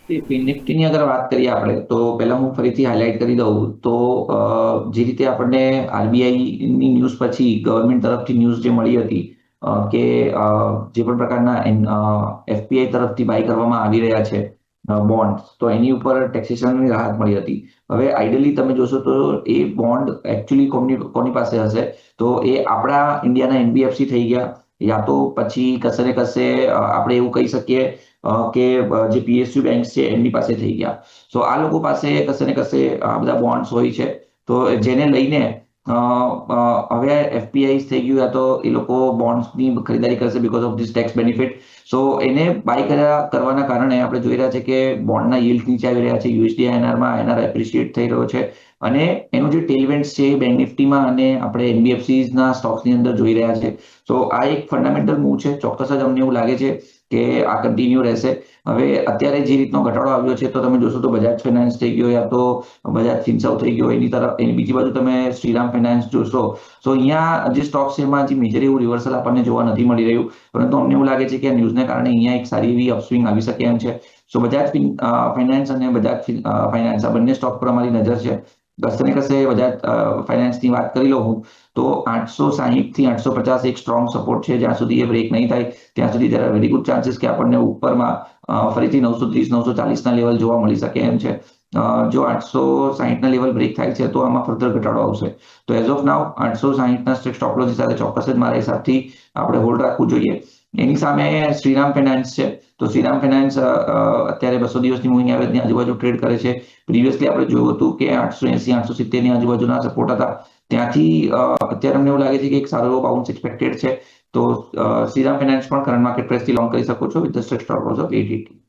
નિફ્ટીની અગર વાત કરીએ આપણે તો પહેલા હું ફરીથી હાઇલાઇટ કરી દઉં તો જે રીતે આપણને આરબીઆઈની ન્યૂઝ પછી ગવર્મેન્ટ તરફથી ન્યૂઝ જે મળી હતી કે જે પણ પ્રકારના એફપીઆઈ તરફથી બાય કરવામાં આવી રહ્યા છે બોન્ડ, તો એની ઉપર ટેક્સેશનની રાહત મળી હતી. હવે આઈડિયલી તમે જોશો તો એ બોન્ડ એકચ્યુઅલી કોની પાસે હશે, તો એ આપણા ઇન્ડિયાના એનબીએફસી થઈ ગયા, યા તો પછી કશે ને કશે આપણે એવું કહી શકીએ કે જે પીએસયુ બેંક છે એમની પાસે થઈ ગયા. સો આ લોકો પાસે કશે ને કશે આ બધા બોન્ડ્સ હોય છે, તો જેને લઈને હવે એફપીઆઈ થઈ ગયું, યા તો એ લોકો બોન્ડ્સની ખરીદારી કરશે because of this tax benefit. So એને બાય કરવાના કારણે આપણે જોઈ રહ્યા છે કે બોન્ડના yield નીચે આવી રહ્યા છે, યુએસડી આઈએનઆરમાં આઈએનઆર એપ્રિશિએટ થઈ રહ્યો છે, અને એનું જે ટેલવેન્ટ્સ છે બેંક નિફ્ટીમાં અને આપણે એનબીએફસીના સ્ટોક્સની અંદર જોઈ રહ્યા છે. સો આ એક ફંડામેન્ટલ મૂવ છે. ચોક્કસ જ અમને એવું લાગે છે કે આ કન્ટિન્યુ રહેશે. હવે અત્યારે જે રીતનો ઘટાડો આવ્યો છે, તો તમે જોશો તો બજાજ ફાઇનાન્સ થઈ ગયો, યા તો બજાજ ફિનસર્વ થઈ ગયો, એની બીજી બાજુ તમે શ્રીરામ ફાઇનાન્સ જોશો. સો અહીંયા જે સ્ટોક્સ છે એમાં જે મેજર એવું રિવર્સલ આપણને જોવા નથી મળી રહ્યું, પરંતુ અમને એવું લાગે છે કે આ ન્યૂઝને કારણે અહીંયા એક સારી એવી અપસ્વિંગ આવી શકે એમ છે. સો બજાજ ફાઇનાન્સ અને બજાજ ફાઇનાન્સ આ બંને સ્ટોક પર અમારી નજર છે. કશે ને કશે બજાજ ફાઇનાન્સની વાત કરી લઉં હું તો 860 થી 850 એક સ્ટ્રોંગ સપોર્ટ છે. જ્યાં સુધી એ બ્રેક નહીં થાય ત્યાં સુધી there are very good chances કે આપણને ઉપરમાં ફરીથી 930-940 ના લેવલ જોવા મળી શકે એમ છે. જો 860 ના લેવલ બ્રેક થાય છે તો આમાં ફર્ધર ઘટાડો આવશે. તો એઝ ઓફ નાઉ 860 ના સ્ટ્રિક્ટ સ્ટોપ લોસ સાથે ચોક્કસ જ મારા હિસાબથી આપણે હોલ્ડ રાખવું જોઈએ. એની સામે શ્રીરામ ફાઇનાન્સ છે, તો શ્રીરામ ફાઇનાન્સ અત્યારે 200 દિવસની મૂવિંગ એવરેજની આજુબાજુ ટ્રેડ કરે છે. પ્રીવિયસલી આપણે જોયું હતું કે 880-870 ની આજુબાજુના સપોર્ટ હતા, ત્યાંથી અત્યારે અમને એવું લાગે છે કે એક સારો એવો બાઉન્સ એક્સપેક્ટેડ છે. તો શ્રીરામ ફાઇનાન્સ પણ કરંટ માર્કેટ પ્રાઇસથી લોંગ કરી શકો છો with the strict stop loss of 880.